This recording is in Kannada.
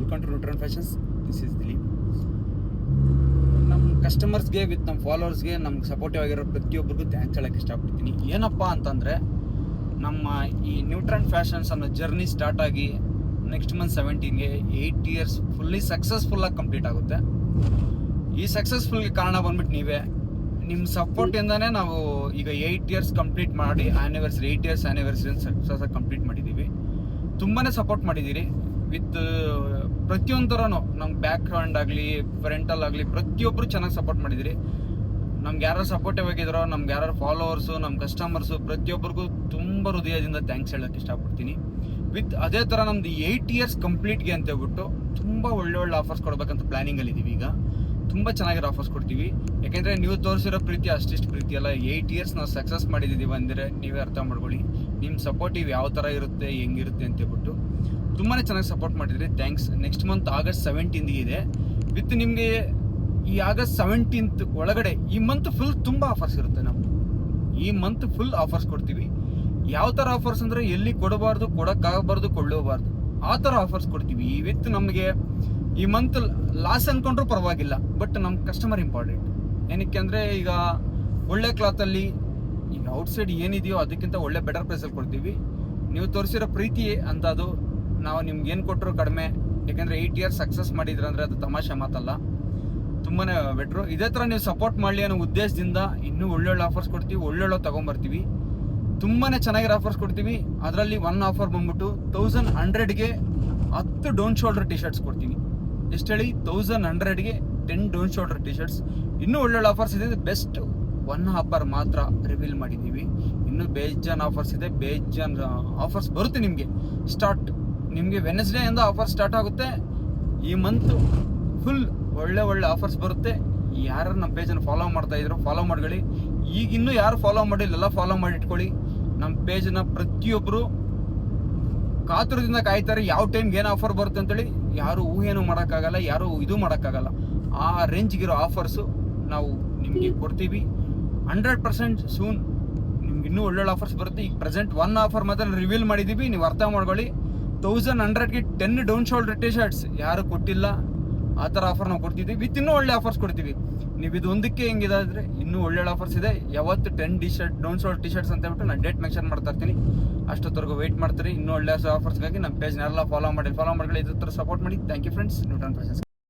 Welcome to Neutron Fashions. This is Dileep. ನಮ್ಮ ಕಸ್ಟಮರ್ಸ್ಗೆ ವಿತ್ ನಮ್ಮ ಫಾಲೋವರ್ಸ್ಗೆ ನಮ್ಗೆ ಸಪೋರ್ಟಿವ್ ಆಗಿರೋ ಪ್ರತಿಯೊಬ್ಬರಿಗೂ ಥ್ಯಾಂಕ್ಸ್ ಹೇಳೋಕ್ಕೆ ಇಷ್ಟಪಡ್ತೀನಿ. ಏನಪ್ಪ ಅಂತಂದರೆ, ನಮ್ಮ ಈ ನ್ಯೂಟ್ರನ್ ಫ್ಯಾಷನ್ಸ್ ಅನ್ನೋ ಜರ್ನಿ ಸ್ಟಾರ್ಟ್ ಆಗಿ ನೆಕ್ಸ್ಟ್ ಮಂತ್ 17ಗೆ 8 years ಫುಲ್ಲಿ ಸಕ್ಸಸ್ಫುಲ್ಲಾಗಿ ಕಂಪ್ಲೀಟ್ ಆಗುತ್ತೆ. ಈ ಸಕ್ಸಸ್ಫುಲ್ಗೆ ಕಾರಣ ಬಂದ್ಬಿಟ್ಟು ನೀವೇ. ನಿಮ್ಮ ಸಪೋರ್ಟಿಂದನೇ ನಾವು ಈಗ 8 years ಕಂಪ್ಲೀಟ್ ಮಾಡಿ 8 years ಆ್ಯನಿವರ್ಸರಿ ಸಕ್ಸಸ್ಸಾಗಿ ಕಂಪ್ಲೀಟ್ ಮಾಡಿದ್ದೀವಿ. ತುಂಬಾ ಸಪೋರ್ಟ್ ಮಾಡಿದ್ದೀರಿ ವಿತ್ ಪ್ರತಿಯೊಂದರೂ. ನಮ್ಗೆ ಬ್ಯಾಕ್ ಗ್ರೌಂಡ್ ಆಗಲಿ, ಫ್ರಂಟಲ್ ಆಗಲಿ, ಪ್ರತಿಯೊಬ್ಬರು ಚೆನ್ನಾಗಿ ಸಪೋರ್ಟ್ ಮಾಡಿದ್ದೀರಿ. ನಮ್ಗೆ ಯಾರು ಸಪೋರ್ಟಿವ್ ಆಗಿದ್ದಾರೋ, ನಮ್ಗೆ ಯಾರು ಫಾಲೋವರ್ಸು, ನಮ್ಮ ಕಸ್ಟಮರ್ಸು, ಪ್ರತಿಯೊಬ್ಬರಿಗೂ ತುಂಬ ಹೃದಯದಿಂದ ಥ್ಯಾಂಕ್ಸ್ ಹೇಳೋಕ್ಕೆ ಇಷ್ಟಪಡ್ತೀನಿ. ವಿತ್ ಅದೇ ಥರ ನಮ್ದು 8 years ಕಂಪ್ಲೀಟ್ಗೆ ಅಂತ ಹೇಳ್ಬಿಟ್ಟು ತುಂಬ ಒಳ್ಳೆ ಆಫರ್ಸ್ ಕೊಡಬೇಕಂತ ಪ್ಲ್ಯಾನಿಂಗಲ್ಲಿದ್ದೀವಿ. ಈಗ ತುಂಬ ಚೆನ್ನಾಗಿರೋ ಆಫರ್ಸ್ ಕೊಡ್ತೀವಿ. ಯಾಕೆಂದರೆ ನೀವು ತೋರಿಸಿರೋ ಪ್ರೀತಿ ಅಷ್ಟಿಷ್ಟು ಪ್ರೀತಿ ಅಲ್ಲ. 8 years ನಾವು ಸಕ್ಸಸ್ ಮಾಡಿದ್ದೀವಿ ಅಂದರೆ ನೀವೇ ಅರ್ಥ ಮಾಡ್ಕೊಳ್ಳಿ ನಿಮ್ಮ ಸಪೋರ್ಟಿವ್ ಯಾವ ಥರ ಇರುತ್ತೆ, ಹೆಂಗಿರುತ್ತೆ ಅಂತ ಹೇಳ್ಬಿಟ್ಟು. ತುಂಬಾ ಚೆನ್ನಾಗಿ ಸಪೋರ್ಟ್ ಮಾಡಿದ್ರಿ, thanks. Next month August 17th ಇದೆ. ವಿತ್ ನಿಮಗೆ ಈ August 17th ಒಳಗಡೆ ಈ ಮಂತ್ ಫುಲ್ ತುಂಬ ಆಫರ್ಸ್ ಇರುತ್ತೆ. ನಾವು ಈ ಮಂತ್ ಫುಲ್ ಆಫರ್ಸ್ ಕೊಡ್ತೀವಿ. ಯಾವ ಥರ ಆಫರ್ಸ್ ಅಂದರೆ ಎಲ್ಲಿ ಕೊಡಬಾರ್ದು, ಕೊಡೋಕ್ಕಾಗಬಾರ್ದು, ಕೊಳ್ಳಬಾರ್ದು ಆ ಥರ ಆಫರ್ಸ್ ಕೊಡ್ತೀವಿ. ವಿತ್ ನಮಗೆ ಈ ಮಂತ್ ಲಾಸ್ ಅಂದ್ಕೊಂಡ್ರೂ ಪರವಾಗಿಲ್ಲ, ಬಟ್ ನಮ್ಮ ಕಸ್ಟಮರ್ ಇಂಪಾರ್ಟೆಂಟ್. ಏನಕ್ಕೆ ಅಂದರೆ ಈಗ ಒಳ್ಳೆ ಕ್ಲಾತಲ್ಲಿ ಈಗ ಔಟ್ಸೈಡ್ ಏನಿದೆಯೋ ಅದಕ್ಕಿಂತ ಒಳ್ಳೆ ಬೆಟರ್ ಪ್ರೈಸಲ್ಲಿ ಕೊಡ್ತೀವಿ. ನೀವು ತೋರಿಸಿರೋ ಪ್ರೀತಿ ಅಂತ ಅದು ನಾವು ನಿಮ್ಗೆ ಏನು ಕೊಟ್ಟರು ಕಡಿಮೆ. ಯಾಕೆಂದರೆ 8 years ಸಕ್ಸಸ್ ಮಾಡಿದ್ರಂದರೆ ಅದು ತಮಾಷೆ ಮಾತಲ್ಲ, ತುಂಬಾ ಬೆಟ್ರು. ಇದೇ ಥರ ನೀವು ಸಪೋರ್ಟ್ ಮಾಡಲಿ ಅನ್ನೋ ಉದ್ದೇಶದಿಂದ ಇನ್ನೂ ಒಳ್ಳೊಳ್ಳೆ ಆಫರ್ಸ್ ಕೊಡ್ತೀವಿ, ಒಳ್ಳೊಳ್ಳೆ ತೊಗೊಂಬರ್ತೀವಿ. ತುಂಬಾ ಚೆನ್ನಾಗಿರೋ ಆಫರ್ಸ್ ಕೊಡ್ತೀವಿ. ಅದರಲ್ಲಿ ಒನ್ ಆಫರ್ ಬಂದ್ಬಿಟ್ಟು 1100ಗೆ 10 ಡೌನ್ ಶೋಲ್ಡರ್ ಟಿ ಶರ್ಟ್ಸ್ ಕೊಡ್ತೀವಿ. ಎಷ್ಟು ಹೇಳಿ? 1100ಗೆ 10 ಡೌನ್ ಶೋಲ್ಡರ್ ಟಿ ಶರ್ಟ್ಸ್. ಇನ್ನೂ ಒಳ್ಳೊಳ್ಳೆ ಆಫರ್ಸ್ ಇದೆ. ಬೆಸ್ಟ್ ಒನ್ ಆಫರ್ ಮಾತ್ರ ರಿವೀಲ್ ಮಾಡಿದ್ದೀವಿ. ಇನ್ನೂ ಬೇಜಾನ್ ಆಫರ್ಸ್ ಇದೆ, ಬೇಜಾನ್ ಆಫರ್ಸ್ ಬರುತ್ತೆ ನಿಮಗೆ. ಸ್ಟಾರ್ಟ್ ನಿಮಗೆ ವೆನ್ಸ್ಡೇಯಿಂದ ಆಫರ್ ಸ್ಟಾರ್ಟ್ ಆಗುತ್ತೆ. ಈ ಮಂತ್ ಫುಲ್ ಒಳ್ಳೆ ಆಫರ್ಸ್ ಬರುತ್ತೆ. ಯಾರು ನಮ್ಮ ಪೇಜನ್ನು ಫಾಲೋ ಮಾಡ್ತಾ ಇದ್ರು ಫಾಲೋ ಮಾಡ್ಕೊಳ್ಳಿ. ಈಗ ಇನ್ನೂ ಯಾರು ಫಾಲೋ ಮಾಡಿಲ್ಲ ಫಾಲೋ ಮಾಡಿ ಇಟ್ಕೊಳ್ಳಿ. ನಮ್ಮ ಪೇಜನ್ನ ಪ್ರತಿಯೊಬ್ಬರು ಕಾತುರದಿಂದ ಕಾಯ್ತಾರೆ, ಯಾವ ಟೈಮ್ಗೆ ಏನು ಆಫರ್ ಬರುತ್ತೆ ಅಂತೇಳಿ. ಯಾರು ಊಹೆನೂ ಮಾಡೋಕ್ಕಾಗಲ್ಲ, ಯಾರು ಇದು ಮಾಡೋಕ್ಕಾಗಲ್ಲ. ಆ ರೇಂಜ್ಗಿರೋ ಆಫರ್ಸು ನಾವು ನಿಮಗೆ ಕೊಡ್ತೀವಿ. 100% ಸೂನ್ ನಿಮ್ಗೆ ಇನ್ನೂ ಒಳ್ಳೊಳ್ಳೆ ಆಫರ್ಸ್ ಬರುತ್ತೆ. ಈಗ ಪ್ರೆಸೆಂಟ್ ಒನ್ ಆಫರ್ ಮಾತ್ರ ರಿವೀಲ್ ಮಾಡಿದ್ದೀವಿ, ನೀವು ಅರ್ಥ ಮಾಡ್ಕೊಳ್ಳಿ. 1100ಗೆ 10 ಡೌನ್ ಶೋಲ್ಡರ್ ಟಿ ಶರ್ಟ್ಸ್ ಯಾರು ಕೊಟ್ಟಿಲ್ಲ ಆ ಥರ ಆಫರ್ ನಾವು ಕೊಡ್ತಿದ್ದೀವಿ. ವಿತ್ ಇನ್ನೂ ಒಳ್ಳೆ ಆಫರ್ಸ್ ಕೊಡ್ತೀವಿ. ನೀವು ಇದು ಒಂದಕ್ಕೆ ಹೆಂಗಿದಾದ್ರೆ ಇನ್ನೂ ಒಳ್ಳೊಳ್ಳೆ ಆಫರ್ಸ್ ಇದೆ. ಯಾವತ್ತು 10 ಡೌನ್ ಶೋಲ್ಡರ್ ಟಿ ಶರ್ಟ್ಸ್ ಅಂತ ಹೇಳ್ಬಿಟ್ಟು ನಾನು ಡೇಟ್ ಮೆನ್ಷನ್ ಮಾಡ್ತಾ ಇರ್ತೀನಿ. ಅಷ್ಟೊತ್ತವರೆಗೂ ವೆಯ್ಟ್ ಮಾಡ್ತೀರಿ. ಇನ್ನೂ ಒಳ್ಳೆ ಆಫರ್ಸ್ಗಾಗಿ ನಮ್ಮ ಪೇಜ್ನೆಲ್ಲ ಫಾಲೋ ಮಾಡ್ಕೊಳ್ಳಿ. ಇದೇ ಥರ ಸಪೋರ್ಟ್ ಮಾಡಿ. Thank you friends. Neutron fashions.